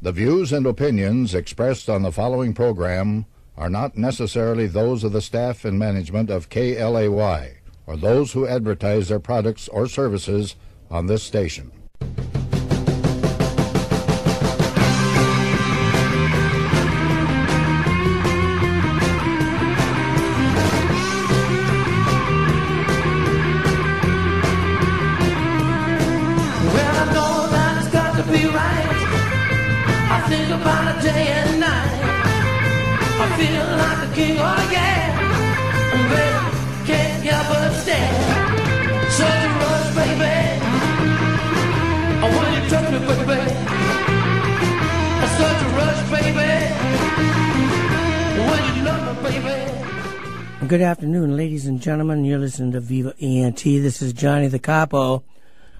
The views and opinions expressed on the following program are not necessarily those of the staff and management of KLAY or those who advertise their products or services on this station. About a day and night, I feel like a king, oh yeah, and baby, can't help but stare. Such a rush, baby, when you touch me, baby. Such a rush, baby, when you love me, baby. Good afternoon, ladies and gentlemen. You're listening to Viva ENT. This is Johnny the Capo.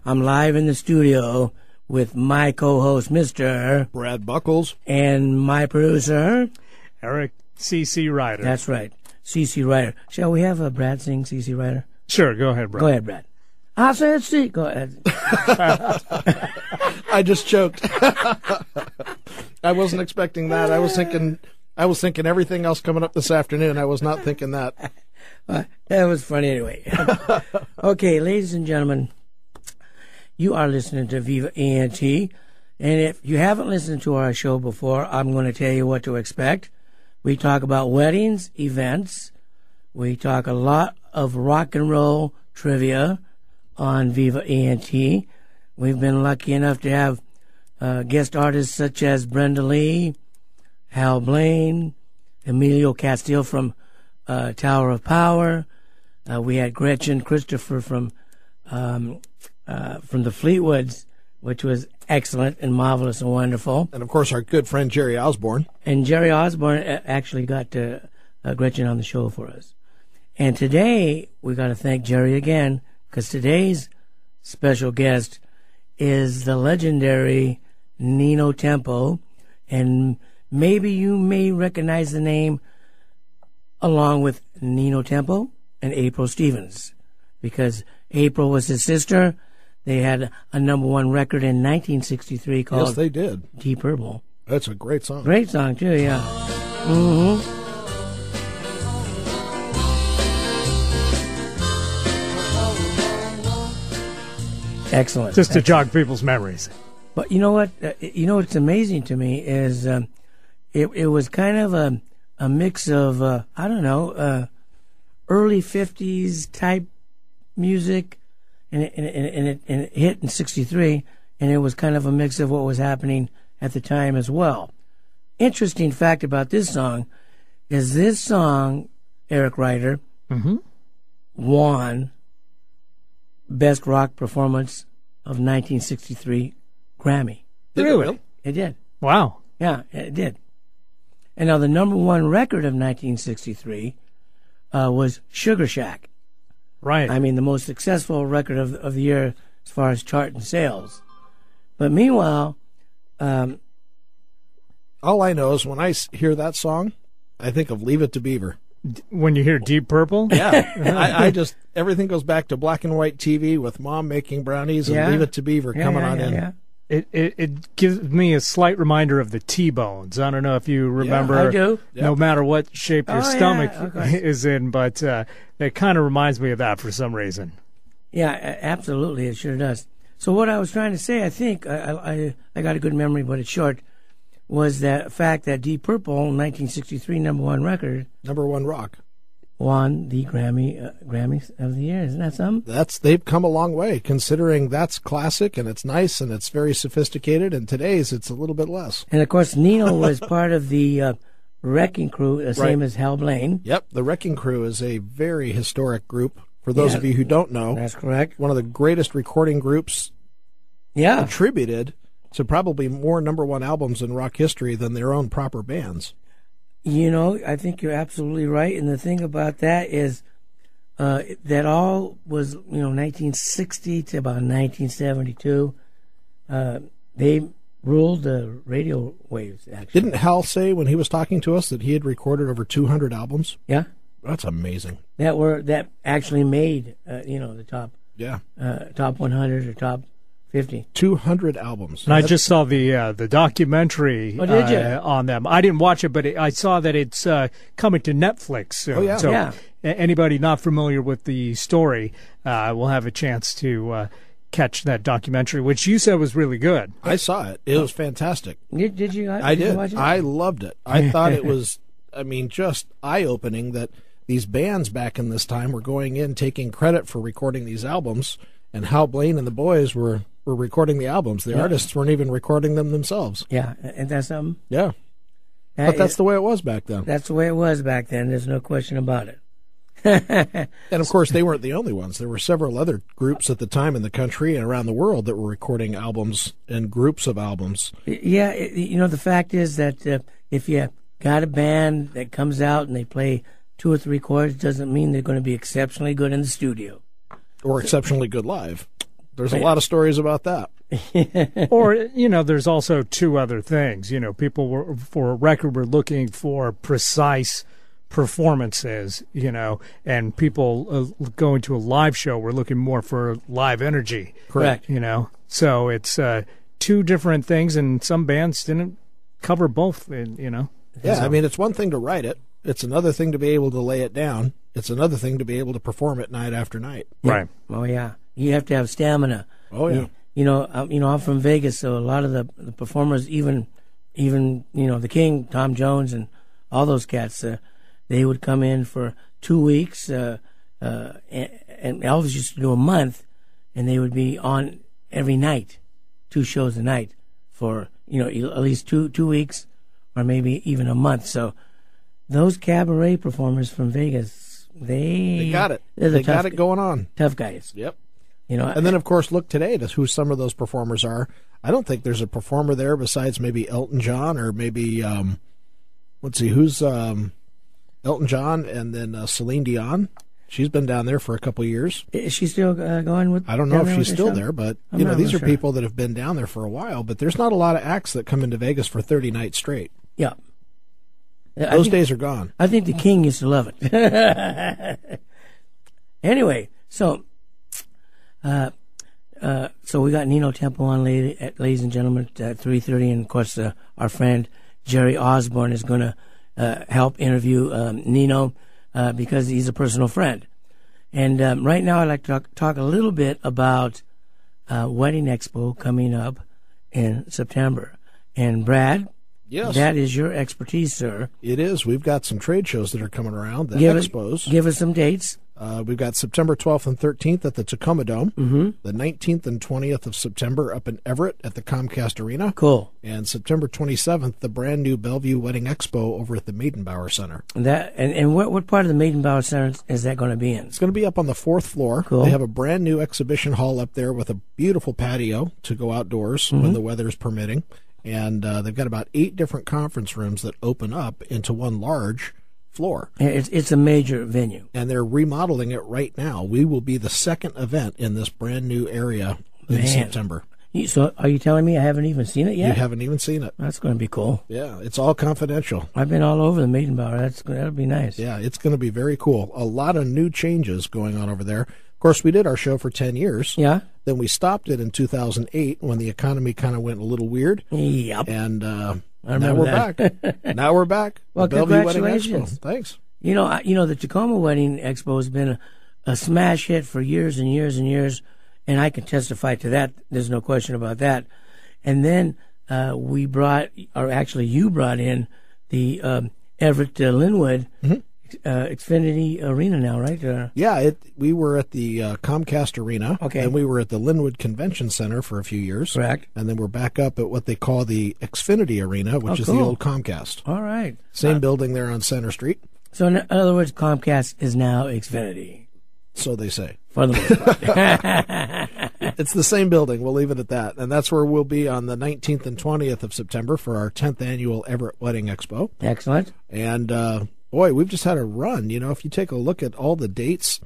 I'm live in the studio with my co-host, Mr. Brad Buckles. And my producer, Eric C.C. Reidar. That's right, C.C. Reidar. Shall we have Brad sing C.C. Reidar? Sure, go ahead, Brad. Go ahead, Brad. I said C. Go ahead. I just choked. I wasn't expecting that. I was thinking everything else coming up this afternoon. I was not thinking that. That was funny anyway. Okay, ladies and gentlemen, you are listening to Viva ENT, and if you haven't listened to our show before, I'm going to tell you what to expect. We talk about weddings, events. We talk a lot of rock and roll trivia on Viva ENT. We've been lucky enough to have guest artists such as Brenda Lee, Hal Blaine, Emilio Castillo from Tower of Power. We had Gretchen Christopher from the Fleetwoods, which was excellent and marvelous and wonderful. And, of course, our good friend Jerry Osborne. And Jerry Osborne actually got Gretchen on the show for us. And today, we got to thank Jerry again, because today's special guest is the legendary Nino Tempo. And maybe you may recognize the name along with Nino Tempo and April Stevens, because April was his sister. They had a #1 record in 1963 called Yes, they did. Deep Purple. That's a great song. Great song, too, yeah. Mm-hmm. Excellent. Just to jog people's memories. But you know what? What's amazing to me is it was kind of a mix of, early 50s type music, and it hit in 63, and it was kind of a mix of what was happening at the time as well. Interesting fact about this song is this song, Eric Reidar, won Best Rock Performance of 1963 Grammy. Really? It did. Wow. Yeah, it did. And now the #1 record of 1963 was Sugar Shack. Right. I mean, the most successful record of the year as far as chart and sales. But meanwhile, all I know is when I hear that song, I think of Leave It to Beaver. When you hear Deep Purple? Yeah. I just, everything goes back to black and white TV with Mom making brownies and Leave It to Beaver coming on in. Yeah. It gives me a slight reminder of the T-Bones. I don't know if you remember. I do. No matter what shape your stomach is in, but it kind of reminds me of that for some reason. Yeah, absolutely. It sure does. So what I was trying to say, I think, I got a good memory, but it's short, was that fact that Deep Purple, 1963 #1 record. #1 rock. Won the Grammys of the year. Isn't that something? They've come a long way, considering that's classic and it's nice and it's very sophisticated, and today's it's a little bit less. And of course, Nino was part of the Wrecking Crew, the same as Hal Blaine. Yep, the Wrecking Crew is a very historic group. For those of you who don't know, that's correct. One of the greatest recording groups attributed to probably more #1 albums in rock history than their own proper bands. I think you're absolutely right. And the thing about that is that all was, 1960 to about 1972. They ruled the radio waves, actually. Didn't Hal say when he was talking to us that he had recorded over 200 albums? Yeah. That's amazing. That actually made, the top top 100 or top 50. 200 albums. And I just saw the documentary did you? On them. I didn't watch it, but I saw that it's coming to Netflix soon. Oh, yeah. So Yeah. Anybody not familiar with the story will have a chance to catch that documentary, which you said was really good. I saw it. It was fantastic. Did you? I did. You watch it? I loved it. I thought it was, just eye-opening that these bands back in this time were going in taking credit for recording these albums, and Hal Blaine and the boys were recording the albums. The artists weren't even recording them themselves. Yeah, and that's something. Yeah. But that's the way it was back then. That's the way it was back then. There's no question about it. And, of course, they weren't the only ones. There were several other groups at the time in the country and around the world that were recording albums and groups of albums. Yeah, the fact is that if you got a band that comes out and they play 2 or 3 chords, doesn't mean they're going to be exceptionally good in the studio. Or exceptionally good live. There's a lot of stories about that. Or, there's also 2 other things. People were, for a record, were looking for precise performances, and people going to a live show were looking more for live energy. Correct. So it's 2 different things, and some bands didn't cover both, Yeah, So. it's one thing to write it. It's another thing to be able to lay it down. It's another thing to be able to perform it night after night. Right. Oh, yeah. You have to have stamina. Oh, yeah. I'm from Vegas, so a lot of the performers, even the King, Tom Jones, and all those cats, they would come in for 2 weeks, and Elvis used to do a month, and they would be on every night, 2 shows a night for at least two weeks, or maybe even a month. So those cabaret performers from Vegas, they got it. They got it going on. Tough guys. Yep. And then, of course, look today to who some of those performers are. I don't think there's a performer there besides maybe Elton John or maybe, let's see, who's Elton John and then Celine Dion. She's been down there for a couple of years. Is she still going with? I don't know if she's still show? there, but sure. these are people that have been down there for a while. But there's not a lot of acts that come into Vegas for 30 nights straight. Yeah. Those days are gone. I think the King used to love it. Anyway, so we got Nino Temple on, ladies and gentlemen, at 3:30, and of course our friend Jerry Osborne is going to help interview Nino because he's a personal friend. And right now I'd like to talk a little bit about Wedding Expo coming up in September. And Brad, Yes. that is your expertise, sir. It is. We've got some trade shows that are coming around, the Give expos. Give us some dates. We've got September 12th and 13th at the Tacoma Dome, Mm-hmm. the 19th and 20th of September up in Everett at the Comcast Arena, Cool. and September 27th, the brand new Bellevue Wedding Expo over at the Maidenbauer Center. And what part of the Maidenbauer Center is that going to be in? It's going to be up on the 4th floor. Cool. They have a brand new exhibition hall up there with a beautiful patio to go outdoors when the weather's permitting. And they've got about 8 different conference rooms that open up into one large floor. It's a major venue. And they're remodeling it right now. We will be the second event in this brand new area in September. So are you telling me I haven't even seen it yet? You haven't even seen it. That's going to be cool. Yeah, it's all confidential. I've been all over the Maidenbauer. That'll be nice. Yeah, it's going to be very cool. A lot of new changes going on over there. Of course, we did our show for 10 years. Yeah? Then we stopped it in 2008 when the economy kind of went a little weird. Yep. And now remember we're that. back. Now we're back. Well, The Bellevue Wedding congratulations. Expo. Thanks. The Tacoma Wedding Expo has been a smash hit for years and years and years, and I can testify to that. There's no question about that. And then you brought in the Everett Linwood Xfinity Arena now, right? We were at the Comcast Arena. Okay. And we were at the Linwood Convention Center for a few years. Correct. And then we're back up at what they call the Xfinity Arena, which is the cool. old Comcast. All right. Same building there on Center Street. So in other words, Comcast is now Xfinity. So they say. For the most part. It's the same building. We'll leave it at that. And that's where we'll be on the 19th and 20th of September for our 10th annual Everett Wedding Expo. Excellent. And, boy, we've just had a run. If you take a look at all the dates,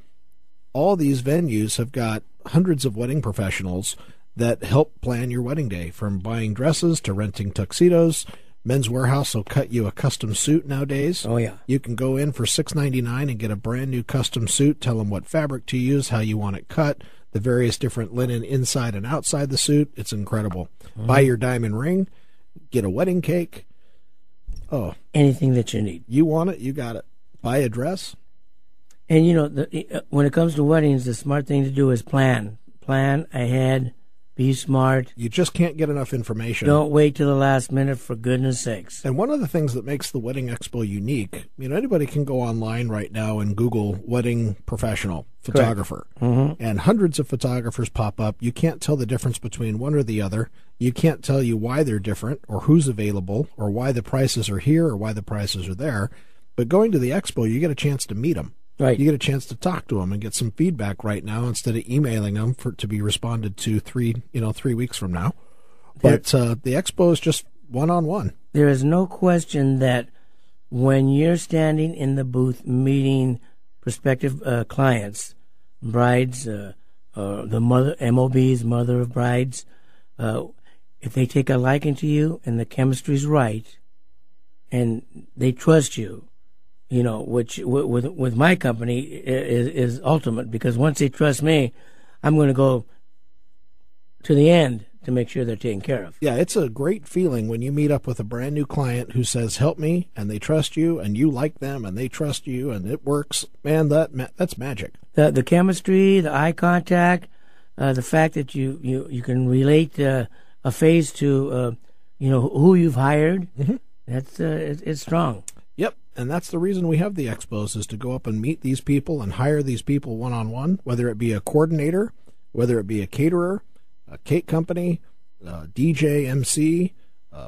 all these venues have got hundreds of wedding professionals that help plan your wedding day, from buying dresses to renting tuxedos. Men's Warehouse will cut you a custom suit nowadays. Oh, yeah. You can go in for $6.99 and get a brand new custom suit. Tell them what fabric to use, how you want it cut. the various different linen inside and outside the suit. It's incredible. Buy your diamond ring, get a wedding cake. Oh, anything that you need. You want it, you got it. Buy a dress. And, you know, when it comes to weddings, the smart thing to do is plan. Plan ahead. Be smart. You just can't get enough information. Don't wait till the last minute, for goodness sakes. And one of the things that makes the Wedding Expo unique, you know, anybody can go online right now and Google wedding professional photographer. And hundreds of photographers pop up. You can't tell the difference between one or the other. You can't tell you why they're different or who's available or why the prices are here or why the prices are there. But going to the expo, you get a chance to meet them. Right. You get a chance to talk to them and get some feedback right now instead of emailing them to be responded to 3 weeks from now. But the expo is just one-on-one. There is no question that when you're standing in the booth meeting prospective clients, brides, the mother, MOBs, mother of brides, if they take a liking to you and the chemistry's right and they trust you, you know, which with my company is ultimate, because once they trust me, I'm going to go to the end to make sure they're taken care of. Yeah, it's a great feeling when you meet up with a brand new client who says, help me, and they trust you, and you like them, and they trust you, and it works. Man, that's magic. The chemistry, the eye contact, the fact that you can relate a phase to, you know, who you've hired, that's it's strong. Yep, and that's the reason we have the expos, is to go up and meet these people and hire these people one-on-one, whether it be a coordinator, whether it be a caterer, a cake company, DJ, MC,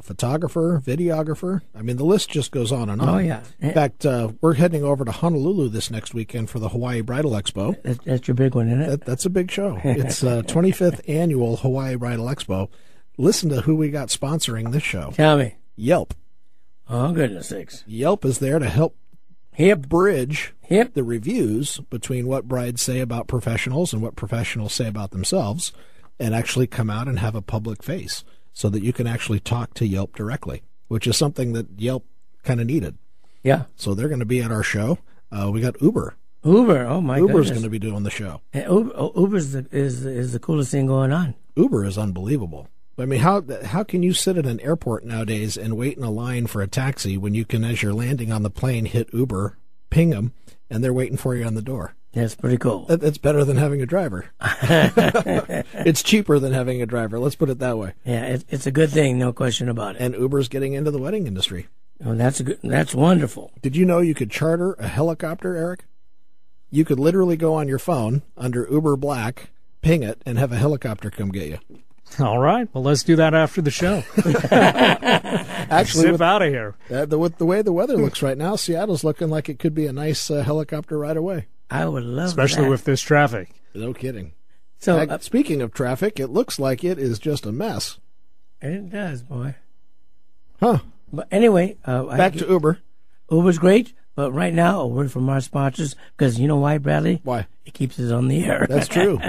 photographer, videographer. I mean, the list just goes on and on. Oh, yeah. In fact, we're heading over to Honolulu this next weekend for the Hawaii Bridal Expo. That's your big one, isn't it? That's a big show. It's 25th Annual Hawaii Bridal Expo. Listen to who we got sponsoring this show. Tell me. Yelp. Oh, goodness sakes. Yelp is there to help bridge the reviews between what brides say about professionals and what professionals say about themselves, and actually come out and have a public face so that you can actually talk to Yelp directly, which is something that Yelp kind of needed. Yeah. So they're going to be at our show. We got Uber. Oh my goodness. Uber's going to be doing the show. And Uber is the coolest thing going on. Uber is unbelievable. I mean, how can you sit at an airport nowadays and wait in a line for a taxi when you can, as you're landing on the plane, hit Uber, ping them, and they're waiting for you on the door? That's pretty cool. That's better than having a driver. It's cheaper than having a driver. Let's put it that way. Yeah, it's a good thing, no question about it. And Uber's getting into the wedding industry. Oh, that's wonderful. Did you know you could charter a helicopter, Eric? You could literally go on your phone under Uber Black, ping it, and have a helicopter come get you. All right. Well, let's do that after the show. Actually, zip out of here. With the way the weather looks right now, Seattle's looking like it could be a nice helicopter ride away. I would love especially that. with this traffic. No kidding. So, speaking of traffic, it looks like it is just a mess. It does, boy. Huh. But anyway, back to Uber. Uber's great, but right now, a word from our sponsors, because you know why, Bradley? Why? It keeps us on the air. That's true.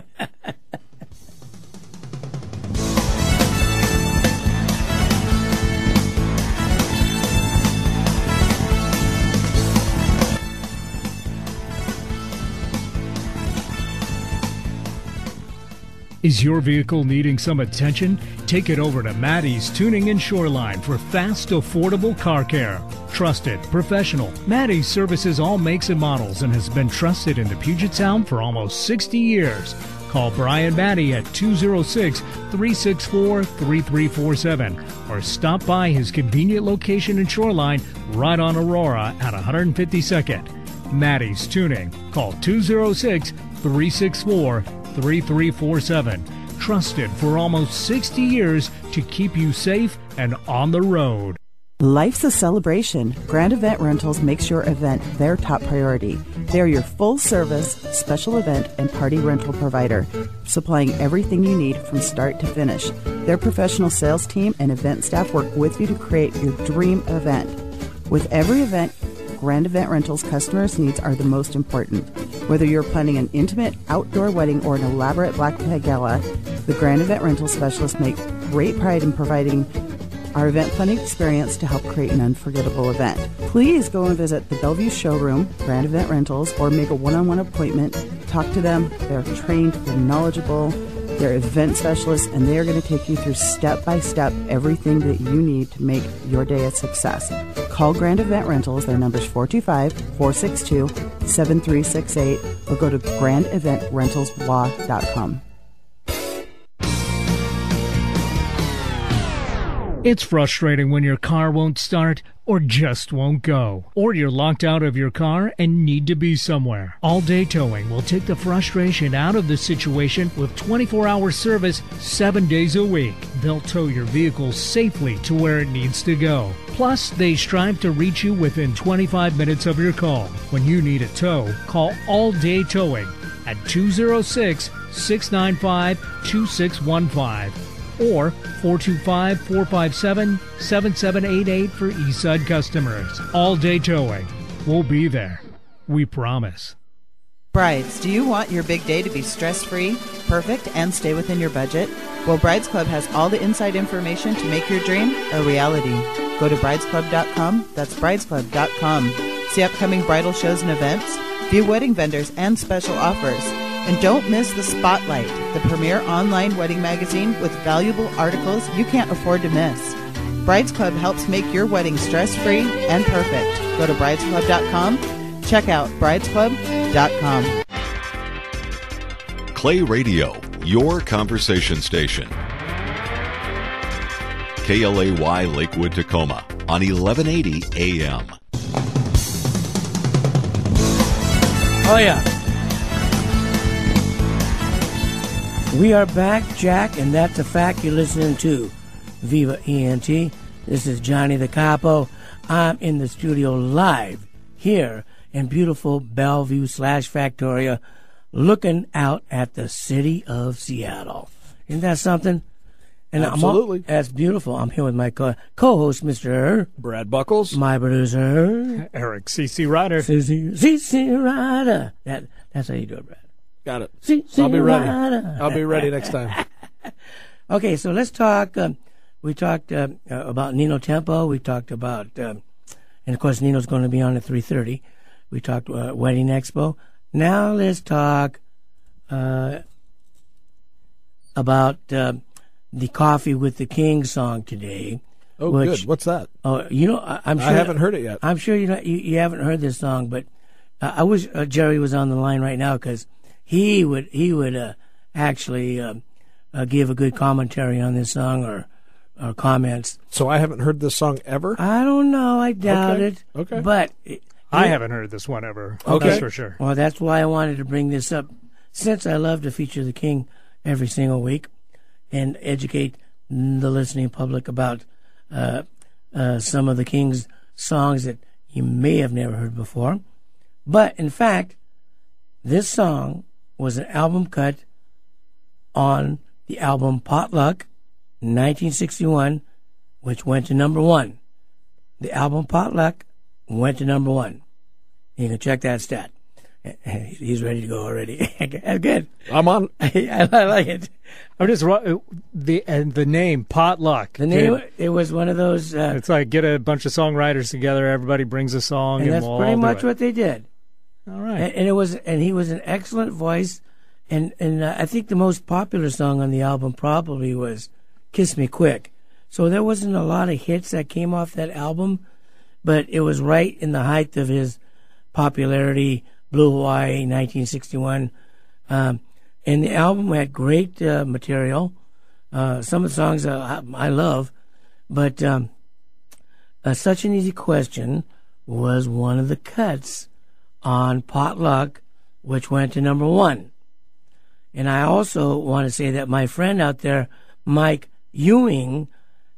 Is your vehicle needing some attention? Take it over to Maddie's Tuning and Shoreline for fast, affordable car care. Trusted, professional. Maddie's services all makes and models and has been trusted in the Puget Sound for almost 60 years. Call Brian Maddie at 206-364-3347 or stop by his convenient location in Shoreline right on Aurora at 152nd. Maddie's Tuning. Call 206-364-3347. Trusted for almost 60 years to keep you safe and on the road. Life's a celebration. Grand Event Rentals makes your event their top priority. They are your full-service, special event, and party rental provider, supplying everything you need from start to finish. Their professional sales team and event staff work with you to create your dream event. With every event, Grand Event Rentals customers' needs are the most important. Whether you're planning an intimate outdoor wedding or an elaborate black tie gala, the Grand Event Rental specialists make great pride in providing our event planning experience to help create an unforgettable event. Please go and visit the Bellevue Showroom, Grand Event Rentals, or make a one-on-one appointment Talk to them. They're trained, they're knowledgeable, they're event specialists, and they are going to take you through step-by-step everything that you need to make your day a success. Call Grand Event Rentals. Their number is 425-462-7368, or go to grandeventrentalslaw.com. It's frustrating when your car won't start or just won't go, or you're locked out of your car and need to be somewhere. All Day Towing will take the frustration out of the situation with 24-hour service 7 days a week. They'll tow your vehicle safely to where it needs to go. Plus, they strive to reach you within 25 minutes of your call. When you need a tow, call All Day Towing at 206-695-2615. or 425-457-7788 for Eastside customers. All Day Towing. We'll be there. We promise. Brides, do you want your big day to be stress-free, perfect, and stay within your budget? Well, Brides Club has all the inside information to make your dream a reality. Go to bridesclub.com. That's bridesclub.com. See upcoming bridal shows and events, view wedding vendors and special offers. And don't miss The Spotlight, the premier online wedding magazine with valuable articles you can't afford to miss. Brides Club helps make your wedding stress-free and perfect. Go to bridesclub.com. Check out bridesclub.com. Clay Radio, your conversation station. KLAY Lakewood, Tacoma on 1180 AM. Oh, yeah. We are back, Jack, and that's a fact. You're listening to Viva ENT. This is Johnny the Capo. I'm in the studio live here in beautiful Bellevue/Factoria, looking out at the city of Seattle. Isn't that something? And Absolutely. That's beautiful. I'm here with my co-host, Mr. Brad Buckles. My producer, Eric C.C. Ryder. C.C. Ryder. That's how you do it, Brad. Got it. C.C. I'll be ready. Ryder. I'll be ready next time. Okay, so let's talk. We talked about Nino Tempo. We talked about, and of course, Nino's going to be on at 3:30. We talked Wedding Expo. Now let's talk about the Coffee with the King song today. Oh, good. What's that? Oh, you know, I'm sure I haven't heard it yet. I'm sure you haven't heard this song, but I wish Jerry was on the line right now because he would actually give a good commentary on this song or comments. So I haven't heard this song ever? I don't know. I doubt Okay. it. Okay. But I haven't heard this one ever. Okay. That's for sure. Well, that's why I wanted to bring this up, since I love to feature the King every single week and educate the listening public about some of the King's songs that you may have never heard before. But, in fact, this song was an album cut on the album Potluck, 1961, which went to number one. The album Potluck went to number one. You can check that stat. He's ready to go already. Good. I'm on. I like it. I'm just the name Potluck. The name, it was one of those. It's like get a bunch of songwriters together. Everybody brings a song, and and that's we'll pretty all do much it. what they did. All right. And he was an excellent voice, and I think the most popular song on the album probably was "Kiss Me Quick." So there wasn't a lot of hits that came off that album, but it was right in the height of his popularity. Blue Hawaii, 1961, and the album had great material. Some of the songs I love, but Such an Easy Question was one of the cuts on Potluck, which went to number one. And I also want to say that my friend out there, Mike Ewing,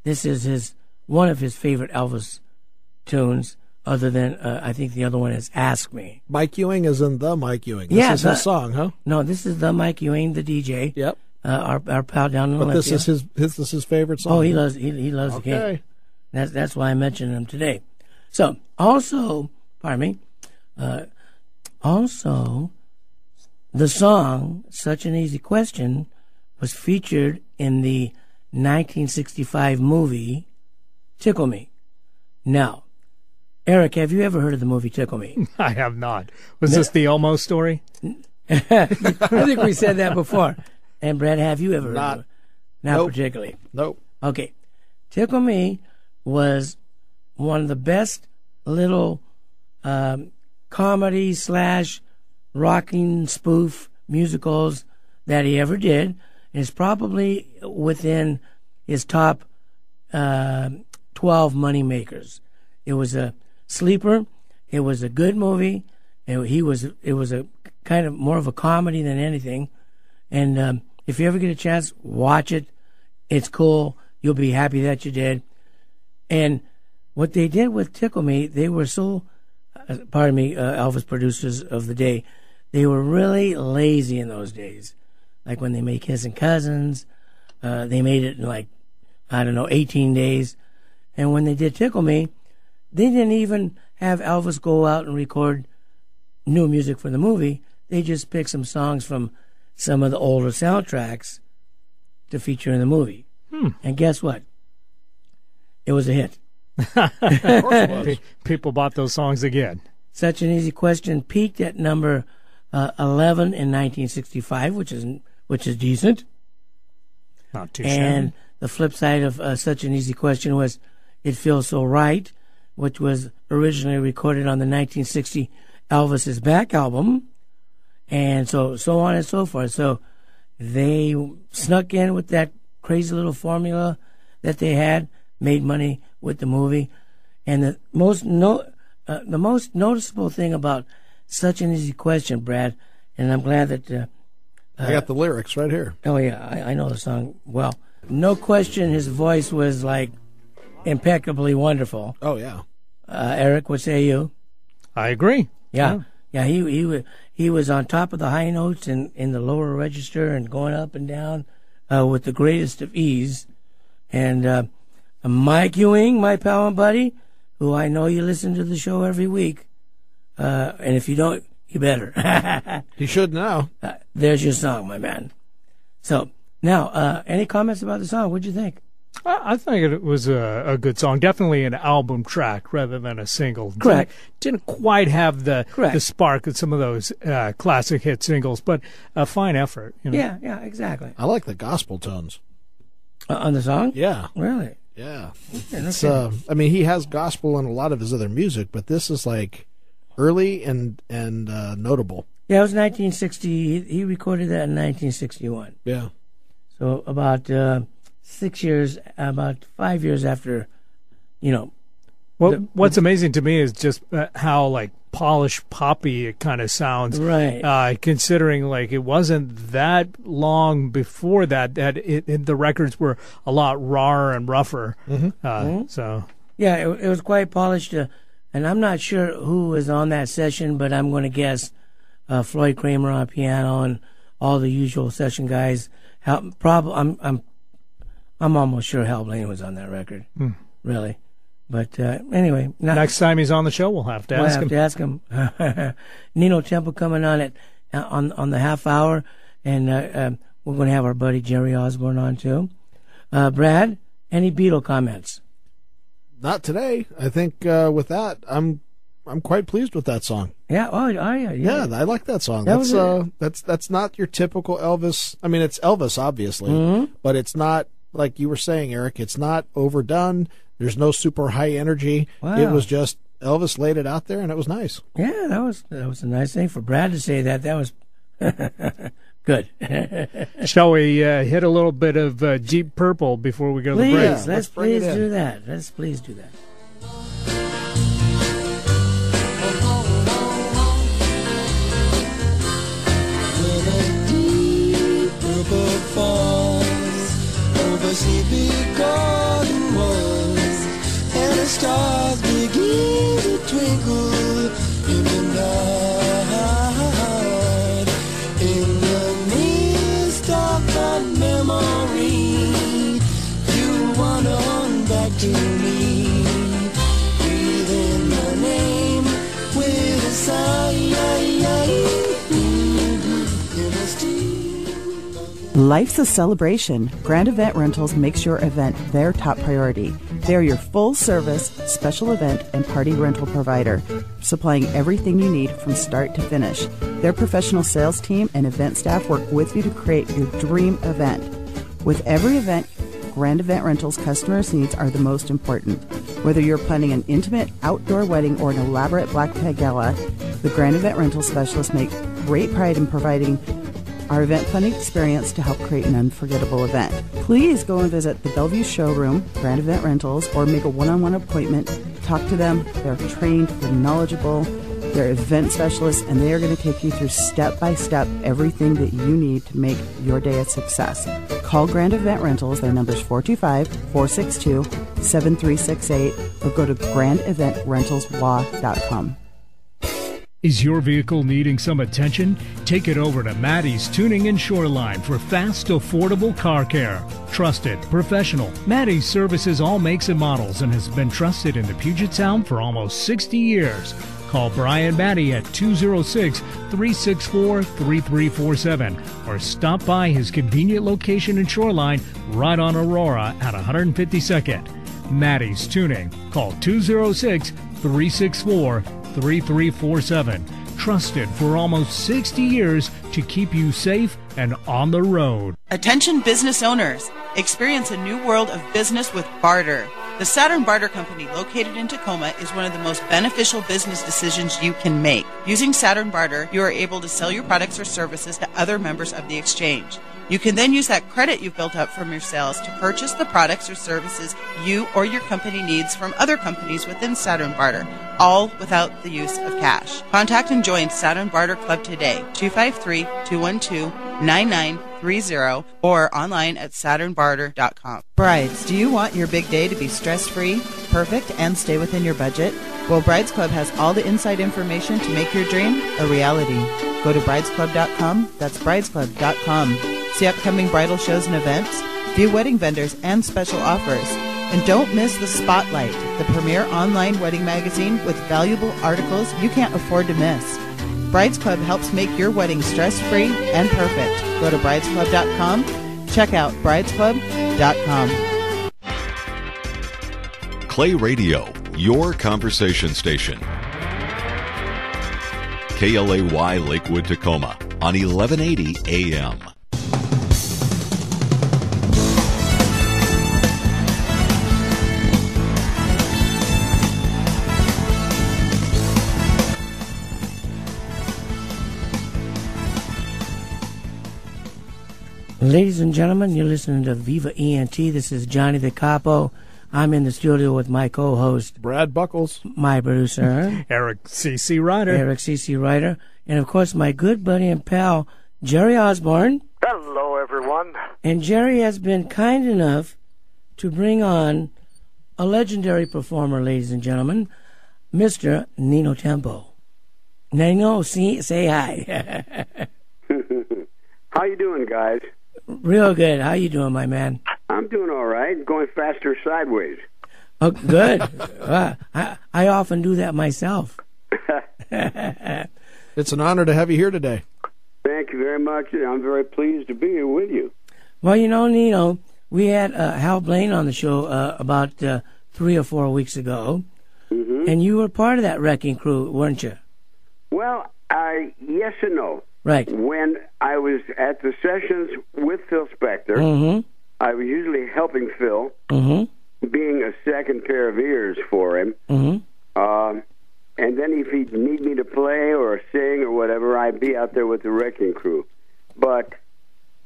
this is one of his favorite Elvis tunes, other than I think the other one is Ask Me. Mike Ewing is in the Mike Ewing. This is his song, huh? No, this is the Mike Ewing, the DJ. Yep. Our pal down in the But left. this is his favorite song. Oh, he loves the King. Okay. That's why I mentioned him today. So also, the song "Such an Easy Question" was featured in the 1965 movie Tickle Me. Now, Eric, have you ever heard of the movie Tickle Me? I have not. Was this the Elmo story? I think we said that before. And Brad, have you ever? Not Not particularly. Nope. Okay. Tickle Me was one of the best little comedy / rocking spoof musicals that he ever did. It's probably within his top 12 money makers. It was a sleeper. It was a good movie. It was a kind of more of a comedy than anything. And if you ever get a chance, watch it. It's cool. You'll be happy that you did. And what they did with Tickle Me, they were so, Elvis producers of the day, they were really lazy in those days. Like when they made Kissing Cousins, they made it in 18 days. And when they did Tickle Me, they didn't even have Elvis go out and record new music for the movie. They just picked some songs from some of the older soundtracks to feature in the movie. And guess what? It was a hit. Of course it was. People bought those songs again. Such an Easy Question peaked at number 11 in 1965, which is decent. Not too And shabby. the flip side of Such an Easy Question was It Feels So Right, which was originally recorded on the 1960 Elvis Is Back album, and so on and so forth. So they snuck in with that crazy little formula that they had, made money with the movie. And the most noticeable thing about Such an Easy Question, Brad, and I'm glad that I got the lyrics right here. oh yeah, I know the song well. No question, his voice was impeccably wonderful. Oh yeah. Eric, what say you? I agree. Yeah. He was on top of the high notes and in the lower register and going up and down with the greatest of ease. And Mike Ewing, my pal and buddy, who I know you listen to the show every week, and if you don't, you better. You should know. There's your song, my man. So now, any comments about the song? What'd you think? I think it was a good song. Definitely an album track rather than a single. Correct. Didn't quite have the Correct. spark of some of those classic hit singles, but a fine effort. You know? Yeah, exactly. I like the gospel tones. On the song? Yeah. Really? Yeah. Okay, It's he has gospel in a lot of his other music, but this is early and notable. Yeah, it was 1960. He recorded that in 1961. Yeah. So about 6 years, about 5 years after, What's amazing to me is just how polished poppy it kind of sounds. Right. Considering it wasn't that long before that the records were a lot rawer and rougher. So Yeah, it was quite polished. And I'm not sure who was on that session, but I'm going to guess Floyd Kramer on piano and all the usual session guys. I'm almost sure Hal Blaine was on that record. Really. But anyway, next time he's on the show, we'll have to ask him. Nino Temple coming on on the half hour, and we're going to have our buddy Jerry Osborne on too. Brad, any Beatle comments? Not today. I think with that, I'm quite pleased with that song. Yeah. Oh, yeah. Yeah, I like that song. That's not your typical Elvis. I mean, it's Elvis, obviously, but it's not like you were saying, Eric. It's not overdone. There's no super high energy. Wow. It was just Elvis laid it out there, and it was nice. Yeah, that was a nice thing for Brad to say that. That was good. Shall we hit a little bit of Deep Purple before we go to the break? Please, let's please do that. Let's please do that. Sleepy garden walls, and the stars begin to twinkle in the night. In the midst of that memory, you wander on back to me. Breathe in my name with a sigh. Life's a celebration. Grand Event Rentals makes your event their top priority. They're your full-service, special event, and party rental provider, supplying everything you need from start to finish. Their professional sales team and event staff work with you to create your dream event. With every event, Grand Event Rentals customers' needs are the most important. Whether you're planning an intimate outdoor wedding or an elaborate black tie gala, the Grand Event Rental specialists make great pride in providing our event planning experience to help create an unforgettable event. Please go and visit the Bellevue showroom, Grand Event Rentals, or make a one-on-one appointment. Talk to them. They're trained, they're knowledgeable, they're event specialists, and they are going to take you through step-by-step everything that you need to make your day a success. Call Grand Event Rentals. Their number is 425-462-7368, or go to grandeventrentalslaw.com. Is your vehicle needing some attention? Take it over to Maddie's Tuning and Shoreline for fast, affordable car care. Trusted, professional. Maddie's services all makes and models and has been trusted in the Puget Sound for almost 60 years. Call Brian Maddie at 206-364-3347 or stop by his convenient location in Shoreline right on Aurora at 152nd. Maddie's Tuning. Call 206-364-3347. Trusted for almost 60 years to keep you safe and on the road. Attention business owners. Experience a new world of business with barter. The Saturn Barter Company, located in Tacoma, is one of the most beneficial business decisions you can make. Using Saturn Barter, you are able to sell your products or services to other members of the exchange. You can then use that credit you've built up from your sales to purchase the products or services you or your company needs from other companies within Saturn Barter, all without the use of cash. Contact and join Saturn Barter Club today, 253-212-9930, or online at SaturnBarter.com. Brides, do you want your big day to be stress-free, perfect, and stay within your budget? Well, Brides Club has all the inside information to make your dream a reality. Go to bridesclub.com. That's bridesclub.com. See upcoming bridal shows and events, view wedding vendors and special offers. And don't miss The Spotlight, the premier online wedding magazine with valuable articles you can't afford to miss. Brides Club helps make your wedding stress-free and perfect. Go to bridesclub.com. Check out bridesclub.com. Clay Radio, your conversation station. KLAY Lakewood, Tacoma on 1180 AM. Ladies and gentlemen, you're listening to Viva ENT. This is Johnny the Capo. I'm in the studio with my co-host, Brad Buckles, my producer, Eric C.C. Ryder. And of course my good buddy and pal, Jerry Osborne. Hello, everyone. And Jerry has been kind enough to bring on a legendary performer, ladies and gentlemen, Mr. Nino Tempo. Nino, say hi. How you doing, guys? Real good. How you doing, my man? I'm doing all right. Going faster sideways. Oh, good. I often do that myself. It's an honor to have you here today. Thank you very much. I'm very pleased to be here with you. Well, you know, Nino, we had Hal Blaine on the show about 3 or 4 weeks ago, and you were part of that wrecking crew, weren't you? Well, yes and no. Right. When I was at the sessions with Phil Spector, I was usually helping Phil, being a second pair of ears for him. And then if he'd need me to play or sing or whatever, I'd be out there with the wrecking crew. But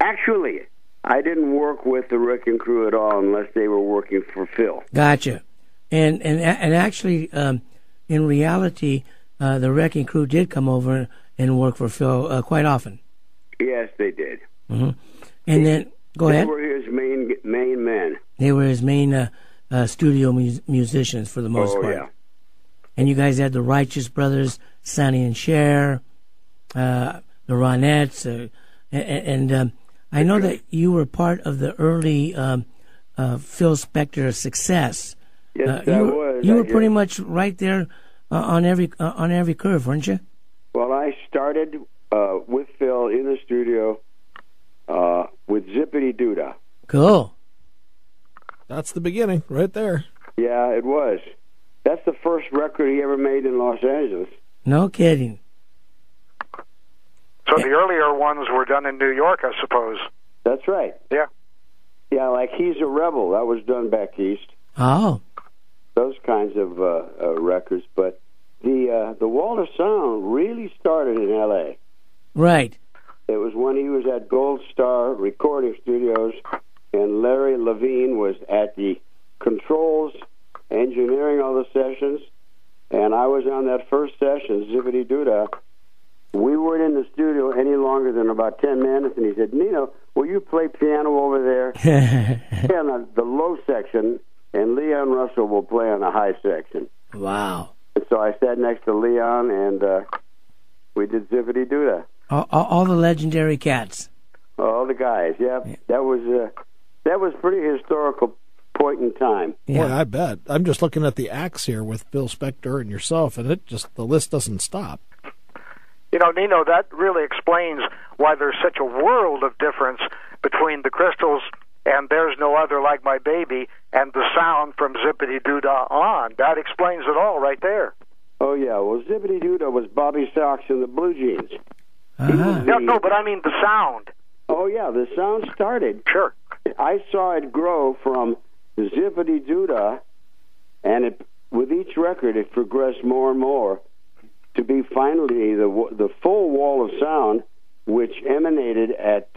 actually, I didn't work with the wrecking crew at all unless they were working for Phil. Gotcha. And actually, in reality, the wrecking crew did come over and work for Phil quite often. Yes, they did. And then, go ahead. They were his main men. They were his main studio musicians for the most part. Yeah. And you guys had the Righteous Brothers, Sonny and Cher, the Ronettes, and I know that you were part of the early Phil Spector success. Yes, I was. You were pretty much right there on every curve, weren't you? Well, I started with Phil in the studio with with Zippity Doodah. Cool. That's the beginning right there. Yeah, it was. That's the first record he ever made in Los Angeles. No kidding. So the earlier ones were done in New York, I suppose. That's right. Yeah. Yeah, like He's a Rebel. That was done back east. Oh. Those kinds of records. But the Wall of Sound really started in L.A. Right. It was when he was at Gold Star Recording Studios, and Larry Levine was at the controls, engineering all the sessions, and I was on that first session, Zippity Doodah. We weren't in the studio any longer than about 10 minutes, and he said, Nino, will you play piano over there? on the low section, and Leon Russell will play on the high section. Wow. And so I sat next to Leon, and we did Zippity Doodah. All the legendary cats. All the guys, yeah. That was pretty historical point in time. Yeah, boy, I bet. I'm just looking at the acts here with Phil Spector and yourself, and the list doesn't stop. You know, Nino, that really explains why there's such a world of difference between the Crystals and There's No Other Like My Baby and the sound from Zippity Doodah on. That explains it all right there. Oh, yeah. Well, Zippity Doodah was Bobby Sox and the Blue Jeans. No, but I mean the sound. Oh, yeah, the sound started. Sure. I saw it grow from Zippity Doodah, and with each record it progressed more and more to be finally the full Wall of Sound, which emanated at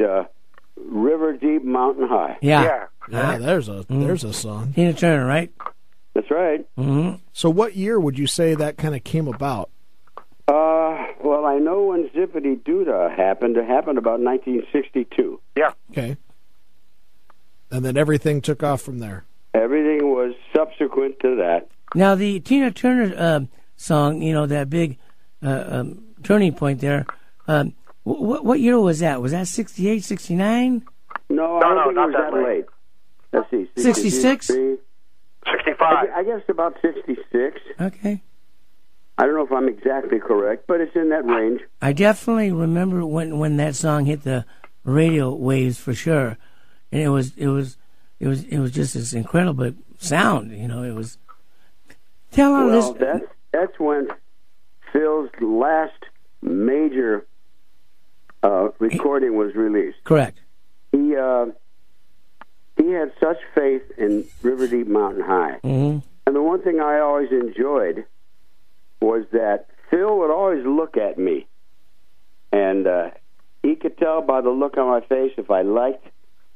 River Deep Mountain High. Yeah. There's a song. Tina Turner, right? That's right. Mm-hmm. So what year would you say that kind of came about? Well, I know when Zippity Doodah happened. It happened about 1962. Yeah. Okay. And then everything took off from there. Everything was subsequent to that. Now, the Tina Turner song, you know, that big turning point there, what year was that? Was that 68, 69? No, I don't think it was not that late. Let's see. 66? 65. I guess about 66. Okay. I don't know if I'm exactly correct, but it's in that range. I definitely remember when that song hit the radio waves for sure, and it was just this incredible sound. You know, it was. Tell our listeners. That's when Phil's last major recording was released. Correct. He had such faith in River Deep Mountain High, and the one thing I always enjoyed was that Phil would always look at me, and he could tell by the look on my face if I liked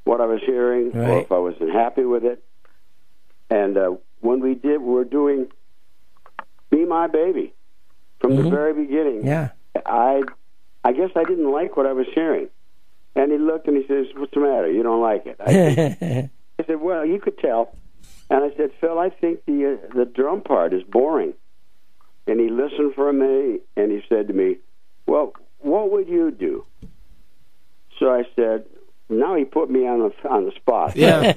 what I was hearing or if I wasn't happy with it. And when we were doing Be My Baby from the very beginning. Yeah. I guess I didn't like what I was hearing. And he looked and he says, "What's the matter? You don't like it?" I said, "Well, you could tell." And I said, "Phil, I think the drum part is boring." And he listened for a minute, and he said to me, "Well, what would you do?" So I said, now he put me on the spot. Yeah.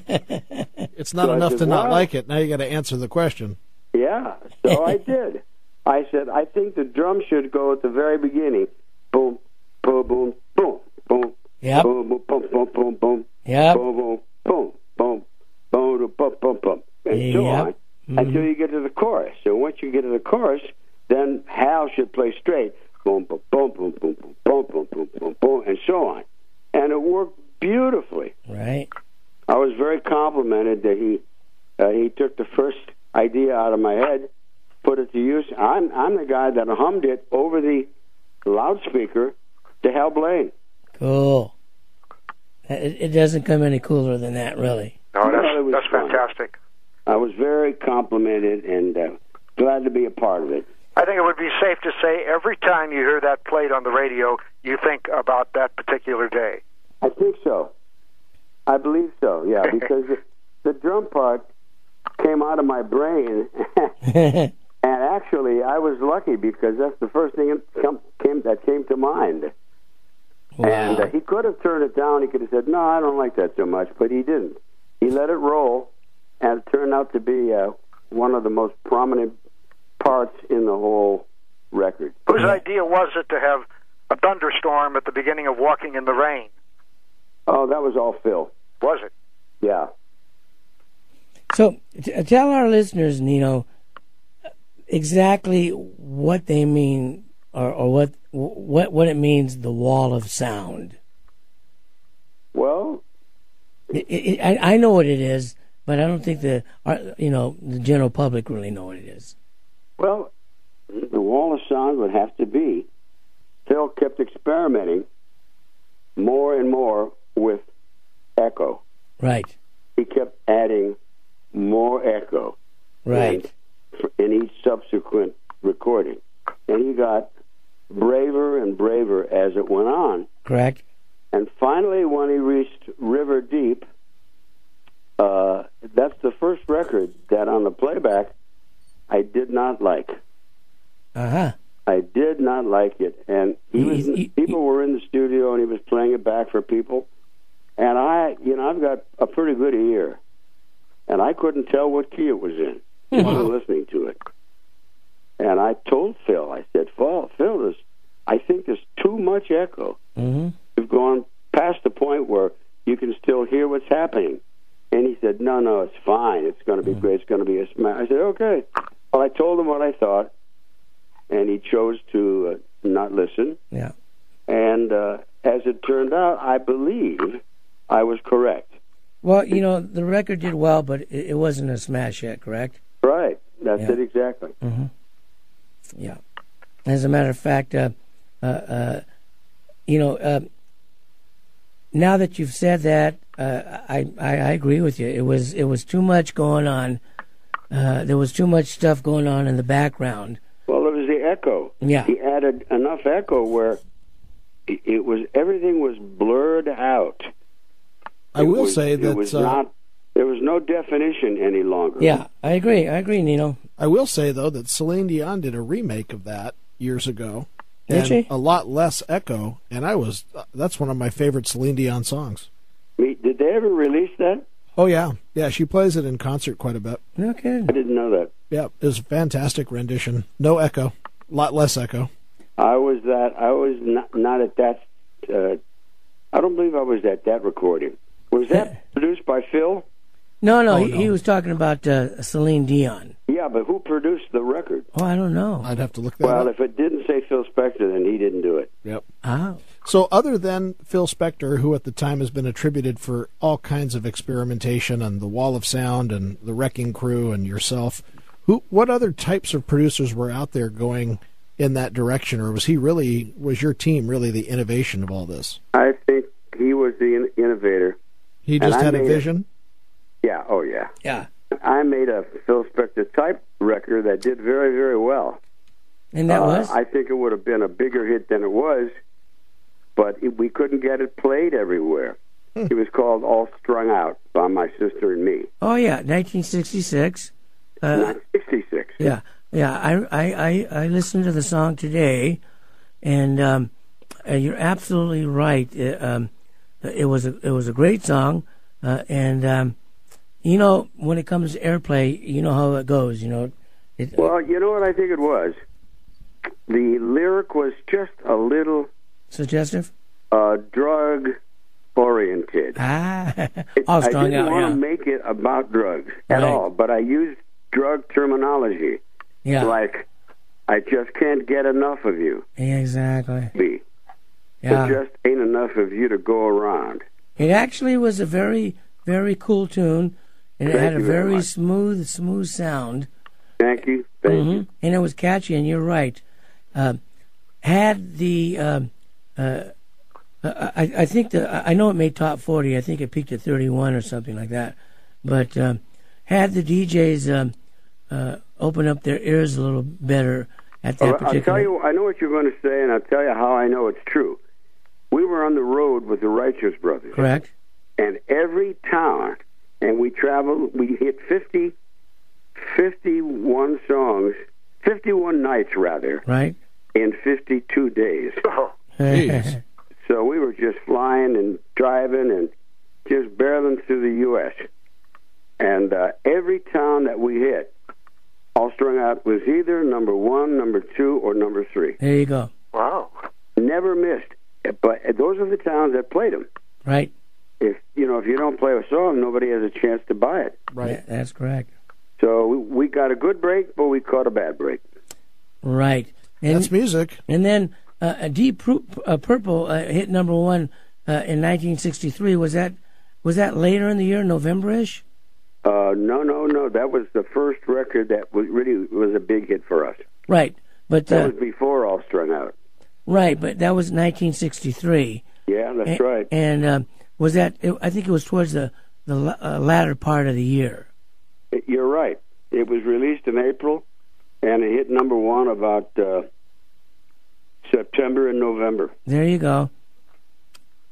It's not enough to not well, like it. Now you got to answer the question. Yeah, so I did. I said, I think the drum should go at the very beginning. Boom, boom, boom, boom, boom. Yep. Boom, boom, boom, boom, boom, boom. Yep. Boom, boom, boom, boom, boom, boom, boom, boom, and so on until you get to the chorus. So once you get to the chorus, then Hal should play straight. Boom, boom, boom, boom, boom, boom, boom, boom, boom, boom, boom, and so on. And it worked beautifully. Right. I was very complimented that he took the first idea out of my head, put it to use. I'm the guy that hummed it over the loudspeaker to Hal Blaine. Cool. It doesn't come any cooler than that, really. No, No, that's fantastic. I was very complimented and glad to be a part of it. I think it would be safe to say every time you hear that played on the radio, you think about that particular day. I think so. I believe so, yeah, because the drum part came out of my brain, and actually I was lucky because that's the first thing that came to mind. Wow. And he could have turned it down. He could have said, "No, I don't like that so much," but he didn't. He let it roll, and it turned out to be one of the most prominent parts in the whole record. Whose idea was it to have a thunderstorm at the beginning of Walking in the Rain? Oh, that was all Phil. Was it? Yeah. So tell our listeners, Nino, exactly what they mean, or what it means, the wall of sound. Well, I know what it is, but I don't think the general public really know what it is. Well, the wall of sound would have to be, Phil kept experimenting more and more with echo. Right. He kept adding more echo. Right. In each subsequent recording. And he got braver and braver as it went on. Correct. And finally, when he reached River Deep, that's the first record that on the playback I did not like. Uh-huh. I did not like it. And people were in the studio and he was playing it back for people. And I've got a pretty good ear. And I couldn't tell what key it was in. I wasn't listening to it. And I told Phil, I said, Phil, I think there's too much echo. Mm-hmm. We've gone past the point where you can still hear what's happening. And he said, no, it's fine. It's going to be great. It's going to be a smash. I said, okay. Well, I told him what I thought, and he chose to not listen. Yeah. And as it turned out, I believe I was correct. Well, the record did well, but it wasn't a smash yet, correct? Right. That's it exactly. Mm-hmm. Yeah. As a matter of fact, now that you've said that, I agree with you. It was too much going on. There was too much stuff going on in the background. Well, it was the echo. Yeah. He added enough echo where everything was blurred out. I will say that there was no definition any longer. Yeah, I agree, Nino. I will say though that Celine Dion did a remake of that years ago. Did she? A lot less echo, and that's one of my favorite Celine Dion songs. Did they ever release that? Oh yeah, she plays it in concert quite a bit. Okay. I didn't know that. Yeah, it was a fantastic rendition. No echo, a lot less echo. I was not at that. I don't believe I was at that recording. Was that produced by Phil? No, he was talking about Celine Dion. Yeah, but who produced the record? Oh, I don't know. I'd have to look that up. Well, if it didn't say Phil Spector, then he didn't do it. Yep. Oh. So other than Phil Spector, who at the time has been attributed for all kinds of experimentation and the Wall of Sound and the Wrecking Crew and yourself, what other types of producers were out there going in that direction, or was your team really the innovation of all this? I think he was the innovator. He just had a vision? Yeah, oh yeah. Yeah. I made a Phil Spector type record that did very, very well. And that was? I think it would have been a bigger hit than it was, but we couldn't get it played everywhere. It was called All Strung Out by my sister and me. Oh, yeah, 1966. 1966. Yeah. I listened to the song today, and you're absolutely right. It was a great song, and when it comes to airplay, you know how it goes. Well, you know what I think it was. The lyric was just a little suggestive, drug oriented. All strung out. I didn't want to make it about drugs at all, but I used drug terminology. Yeah. Like, I just can't get enough of you. Yeah, exactly. There just ain't enough of you to go around. It actually was a very, very cool tune, and it had a very smooth sound. Thank you. Thank you. And it was catchy, and you're right. Had the, I think I know it made top 40. I think it peaked at 31 or something like that. But had the DJs open up their ears a little better at that particular... I'll tell you, I know what you're going to say, and I'll tell you how I know it's true. We were on the road with the Righteous Brothers. Correct. And every town, and we traveled, we hit 51 songs, 51 nights rather. Right. In 52 days. Jeez. So we were just flying and driving and just barreling through the U.S. And every town that we hit, All Strung Out was either number 1, number 2, or number 3. There you go. Wow. Never missed. But those are the towns that played them. Right. if you don't play a song, nobody has a chance to buy it. Right. Yeah, that's correct. So we got a good break, but we caught a bad break. Right. And, That's music. And then Deep Purple hit number one in 1963. Was that later in the year, November-ish? No. That was the first record that was a big hit for us. Right. But that was before All Strung Out. Right, but that was 1963. Yeah, that's right. And was that? I think it was towards the latter part of the year. You're right. It was released in April, and it hit number one about September and November. There you go.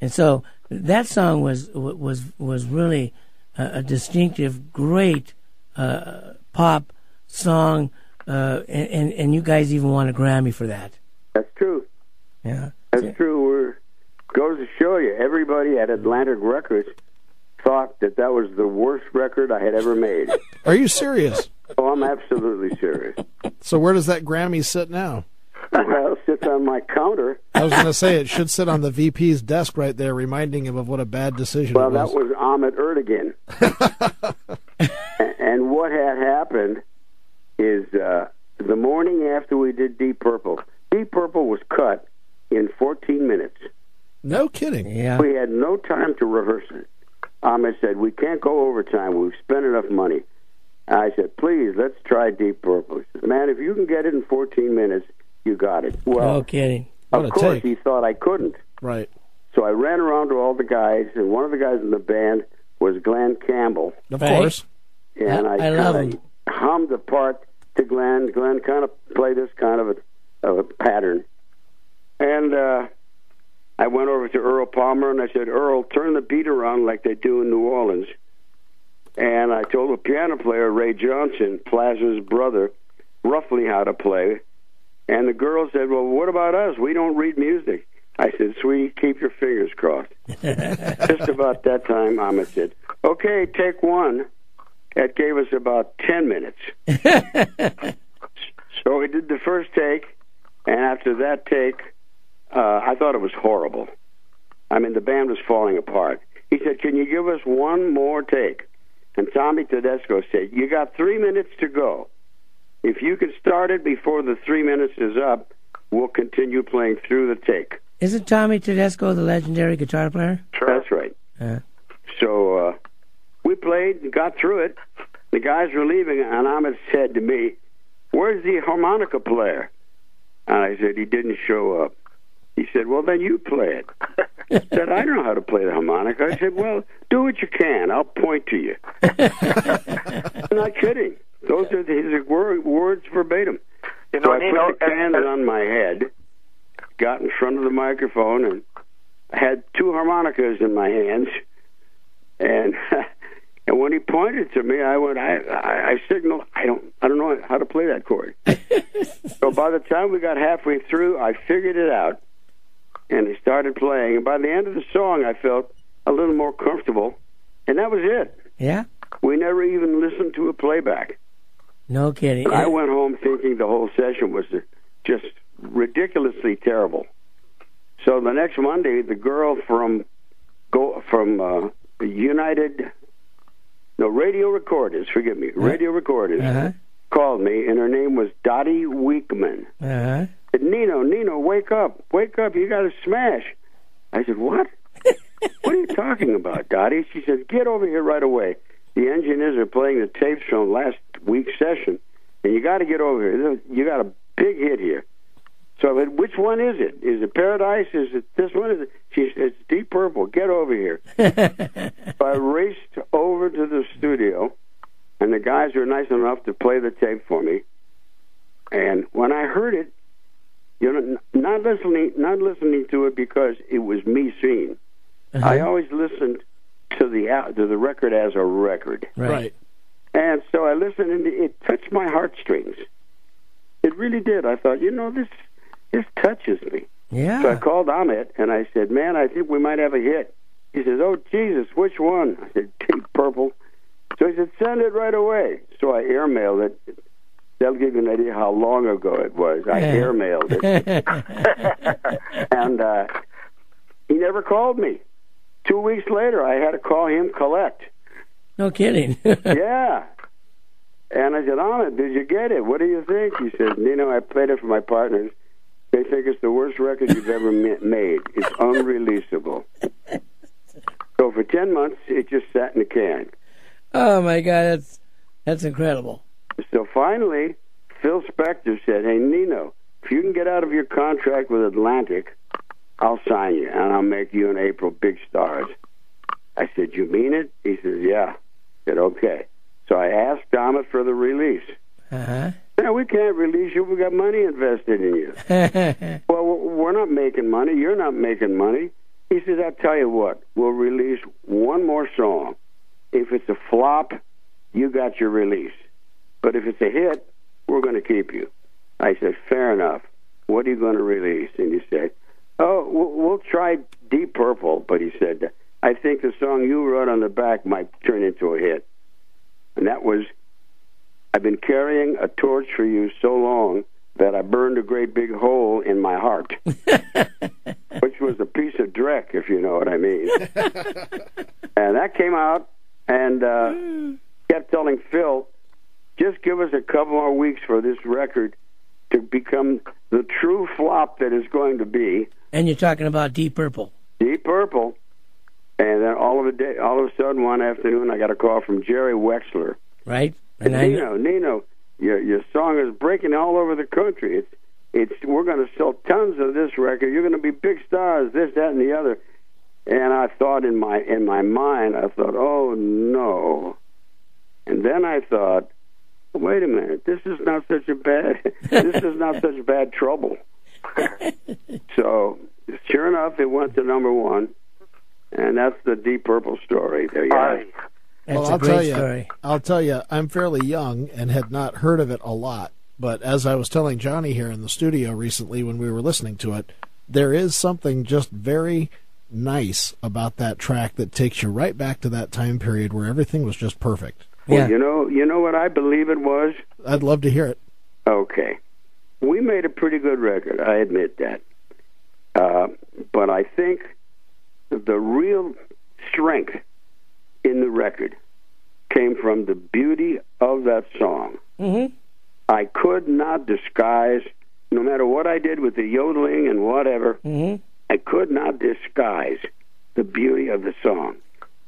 And so that song was really a distinctive, great pop song, and you guys even won a Grammy for that. That's true. Yeah, that's true. Goes to show you, everybody at Atlantic Records thought that was the worst record I had ever made. Are you serious? Oh, I'm absolutely serious. So where does that Grammy sit now? Well, it sits on my counter. I was going to say it should sit on the VP's desk right there, reminding him of what a bad decision it was. Well, that was Ahmet Erdogan. And what had happened is the morning after we did Deep Purple was cut in 14 minutes. No kidding. Yeah. We had no time to rehearse it. Ahmet said, we can't go overtime. We've spent enough money. I said, please, let's try Deep Purple. He said, man, if you can get it in 14 minutes, you got it. Well, no kidding. Of course, he thought I couldn't. Right. So I ran around to all the guys, and one of the guys in the band was Glenn Campbell. Of course. And I love him. Hummed the part to Glenn. Glenn kind of played this kind of a pattern. And I went over to Earl Palmer, and I said, Earl, turn the beat around like they do in New Orleans. And I told the piano player, Ray Johnson, Plaza's brother, roughly how to play. And the girl said, well, what about us? We don't read music. I said, sweetie, keep your fingers crossed. Just about that time, Ahmet said, okay, take one. That gave us about 10 minutes. So we did the first take, and after that take, I thought it was horrible. I mean, the band was falling apart. He said, can you give us one more take? And Tommy Tedesco said, you got 3 minutes to go. If you can start it before the 3 minutes is up, we'll continue playing through the take. Isn't Tommy Tedesco the legendary guitar player? Sure. That's right. So we played and got through it. The guys were leaving, and Ahmet said to me, where's the harmonica player? And I said, he didn't show up. He said, well, then you play it. I said, I don't know how to play the harmonica. I said, well, do what you can. I'll point to you. I'm not kidding. Those are his words verbatim. So I put the hand on my head, got in front of the microphone, and I had two harmonicas in my hands. And and when he pointed to me, I signaled, I don't know how to play that chord. So by the time we got halfway through, I figured it out, and he started playing. And by the end of the song, I felt a little more comfortable, and that was it. Yeah? We never even listened to a playback. No kidding. I went home thinking the whole session was just ridiculously terrible. So the next Monday, the girl from Radio Recorders, forgive me, Radio Recorders, called me, and her name was Dottie Weekman. Said, Nino, wake up, you got to smash. I said, what? What are you talking about, Dottie? She said, get over here right away. The engineers are playing the tapes from last week's session, and you got to get over here. You got a big hit here. So I said, which one is it? Is it Paradise? Is it this one? Is it? She said, it's Deep Purple. Get over here. So I raced over to the studio, and the guys were nice enough to play the tape for me. And when I heard it, not listening to it because it was me singing. I always listened to the record as a record. Right. And so I listened, and it touched my heartstrings. It really did. I thought, this touches me. Yeah. So I called Ahmet, and I said, man, I think we might have a hit. He says, oh, Jesus, which one? I said, Deep Purple. So he said, send it right away. So I airmailed it. That'll give you an idea how long ago it was. I airmailed it. And he never called me. 2 weeks later, I had to call him collect. No kidding. Yeah. And I said, Ahmed, did you get it? What do you think? He said, Nino, I played it for my partners. They think it's the worst record you've ever made. It's unreleasable. So for 10 months, it just sat in the can. Oh, my God, that's incredible. So finally, Phil Spector said, hey, Nino, if you can get out of your contract with Atlantic, I'll sign you, and I'll make you and April big stars. I said, you mean it? He says, yeah. I said, okay. So I asked Ahmed for the release. Uh-huh. No, we can't release you. We got money invested in you. Well, we're not making money. You're not making money. He says, I'll tell you what. We'll release one more song. If it's a flop, you got your release. But if it's a hit, we're going to keep you. I said, fair enough. What are you going to release? And he said, oh, we'll try Deep Purple. But he said, I think the song you wrote on the back might turn into a hit. And that was, I've been carrying a torch for you so long that I burned a great big hole in my heart. Which was a piece of dreck, if you know what I mean. And that came out, and kept telling Phil, just give us a couple more weeks for this record to become the true flop that it's going to be. And you're talking about Deep Purple. Deep Purple. And then all of a sudden, one afternoon, I got a call from Jerry Wexler. Right. And Nino, your song is breaking all over the country. We're going to sell tons of this record. You're going to be big stars. This, that, and the other. And I thought in my mind, oh no. And then I thought, wait a minute, this is not such bad trouble. So sure enough, it went to number one. And that's the Deep Purple story. There you go. That's a great story. I'll tell you, I'm fairly young and had not heard of it a lot. But as I was telling Johnny here in the studio recently when we were listening to it, there is something just very nice about that track that takes you right back to that time period where everything was just perfect. Well, you know what I believe it was? I'd love to hear it. Okay. We made a pretty good record, I admit that. But I think the real strength in the record came from the beauty of that song. Mm-hmm. I could not disguise, no matter what I did with the yodeling and whatever, I could not disguise the beauty of the song.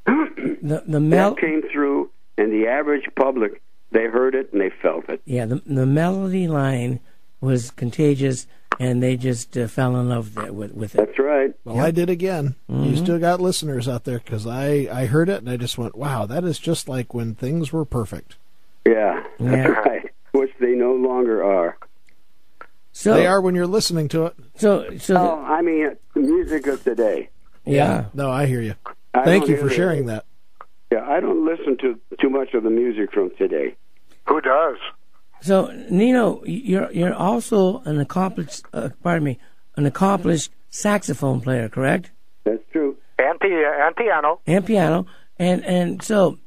That came through, and the average public, they heard it and they felt it. Yeah, the melody line was contagious, and they just fell in love with it. That's right. Well, I did again. You still got listeners out there, because I heard it, and I just went, wow, that is just like when things were perfect. Yeah, that's right. Which they no longer are. So they are when you're listening to it. I mean, the music of today. Yeah. No, I hear you. Thank you for sharing that. Yeah, I don't listen to too much of the music from today. Who does? So, Nino, you're also an accomplished saxophone player, correct? That's true. And piano. And piano. And so,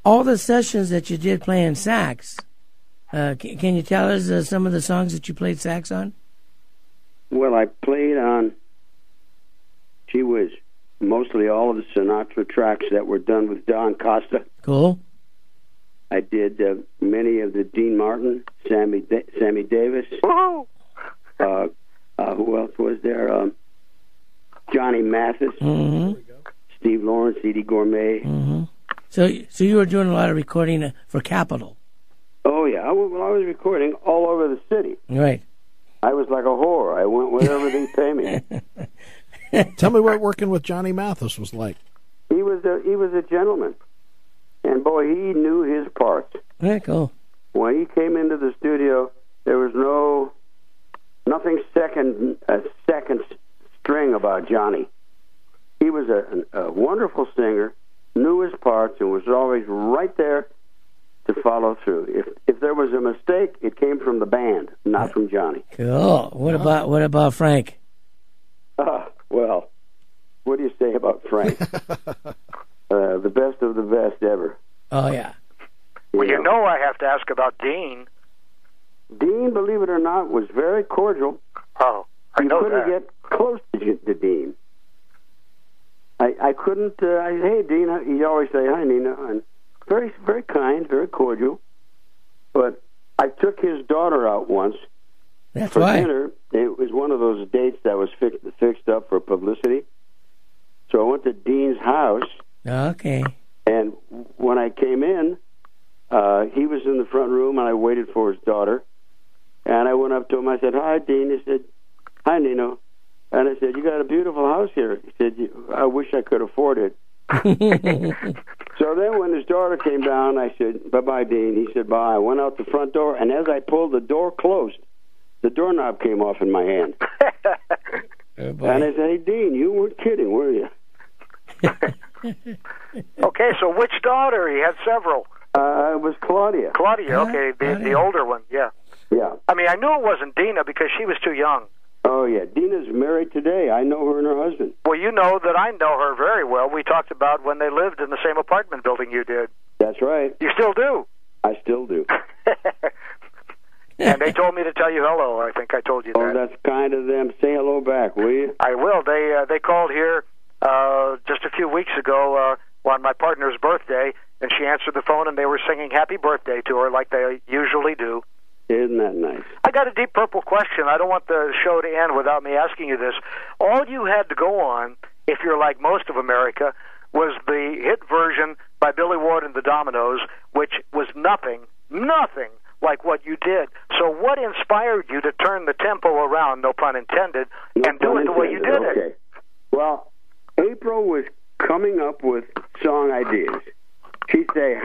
all the sessions that you did playing sax, can you tell us some of the songs that you played sax on? Well, I played on, mostly all of the Sinatra tracks that were done with Don Costa. Cool. I did many of the Dean Martin, Sammy Davis. Woo-hoo! Who else was there? Johnny Mathis, Steve Lawrence, Edie Gourmet. Mm-hmm. So you were doing a lot of recording for Capitol. Oh yeah, I was recording all over the city. Right. I was like a whore. I went wherever they pay me. Tell me what working with Johnny Mathis was like. He was a gentleman, and boy, he knew his parts. Very cool. When he came into the studio, there was nothing second string about Johnny. He was a wonderful singer, knew his parts, and was always right there to follow through. If there was a mistake, it came from the band, not from Johnny. Cool. What about Frank? Well, what do you say about Frank? The best of the best ever. Oh yeah. You know I have to ask about Dean. Dean, believe it or not, was very cordial. Oh, I know that. You couldn't get close to Dean. I couldn't. Hey, Dean. He'd always say, "Hi, Nina," and very, very kind, very cordial. But I took his daughter out once for dinner. It was one of those dates that was fixed up for publicity. So I went to Dean's house. Okay. And when I came in, he was in the front room, and I waited for his daughter. And I went up to him. I said, "Hi, Dean." He said, "Hi, Nino." And I said, "You got a beautiful house here." He said, "I wish I could afford it." So then when his daughter came down, I said, "Bye-bye, Dean." He said, "Bye." I went out the front door, and as I pulled the door closed, the doorknob came off in my hand. And I said, "Hey, Dean, you weren't kidding, were you?" Okay, so which daughter? He had several. It was Claudia. Claudia, okay, the older one, yeah. Yeah. I mean, I knew it wasn't Dina because she was too young. Oh, yeah. Dina's married today. I know her and her husband. Well, you know that I know her very well. We talked about when they lived in the same apartment building you did. That's right. You still do? I still do. And they told me to tell you hello. I think I told you that. Oh, that's kind of them. Say hello back, will you? I will. They called here just a few weeks ago on my partner's birthday, and she answered the phone, and they were singing happy birthday to her like they usually do. Isn't that nice? I got a Deep Purple question. I don't want the show to end without me asking you this. All you had to go on, if you're like most of America, was the hit version by Billy Ward and the Dominoes, which was nothing like what you did. So what inspired you to turn the tempo around, no pun intended, and do it the way you did it? Well, April was coming up with song ideas. She'd say,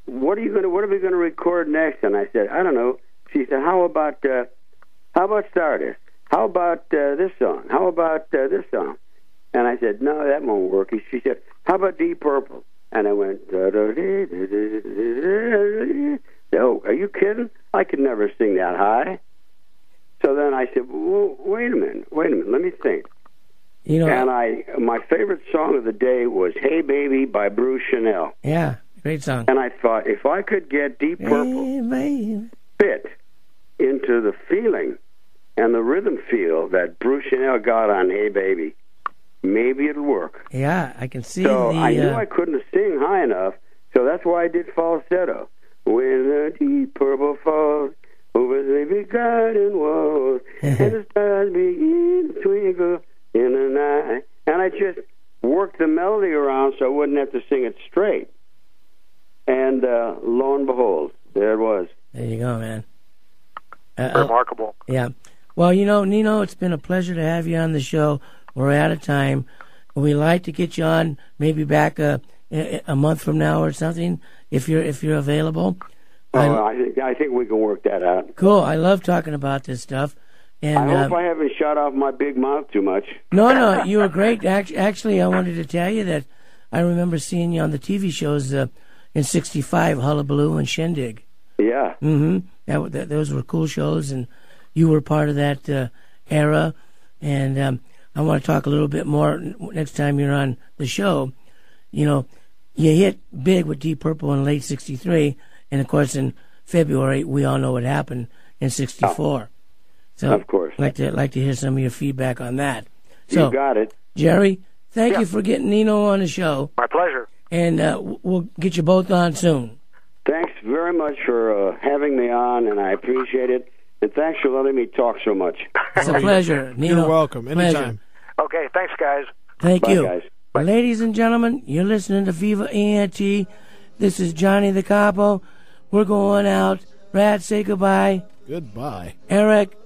what are we going to record next? And I said, I don't know. She said, how about Stardust? How about this song? How about this song? And I said, no, that won't work. She said, how about Deep Purple? And I went, no, are you kidding? I could never sing that high. So then I said, well, wait a minute, let me think. You know, and my favorite song of the day was "Hey Baby" by Bruce Chanel. Yeah, great song. And I thought, if I could get Deep Purple fit into the feeling and the rhythm feel that Bruce Chanel got on "Hey Baby," maybe it'll work. Yeah, I can see. So I knew I couldn't sing high enough, so that's why I did falsetto. When the Deep Purple falls over the big garden walls, and the stars begin to twinkle in the night, and I just worked the melody around so I wouldn't have to sing it straight. And lo and behold, there it was. There you go, man. Remarkable. Yeah. Well, you know, Nino, it's been a pleasure to have you on the show. We're out of time. We'd like to get you on maybe back a month from now or something, if you're available. I think we can work that out. Cool. I love talking about this stuff. And I hope I haven't shut off my big mouth too much. No, you were great. Actually, I wanted to tell you that I remember seeing you on the TV shows in '65, Hullabaloo and Shindig. Yeah. Mm-hmm. Those were cool shows, and you were part of that era. And I want to talk a little bit more next time you're on the show. You know, you hit big with Deep Purple in late '63, and of course in February we all know what happened in '64. So, of course, like to hear some of your feedback on that. So, you got it, Jerry. Thank you for getting Nino on the show. My pleasure. And we'll get you both on soon. Thanks very much for having me on, and I appreciate it. And thanks for letting me talk so much. It's a pleasure, Nino. You're welcome. Anytime. Pleasure. Okay, thanks, guys. Thank you. Guys. Ladies and gentlemen, you're listening to Viva ENT. This is Johnny the Capo. We're going out. Brad, say goodbye. Goodbye. Eric.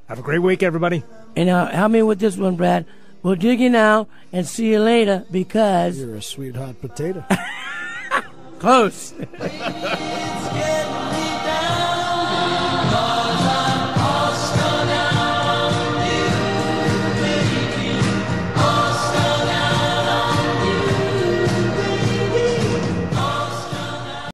Have a great week, everybody. And now, help me with this one, Brad. We'll dig you now and see you later because... You're a sweet hot potato. Close.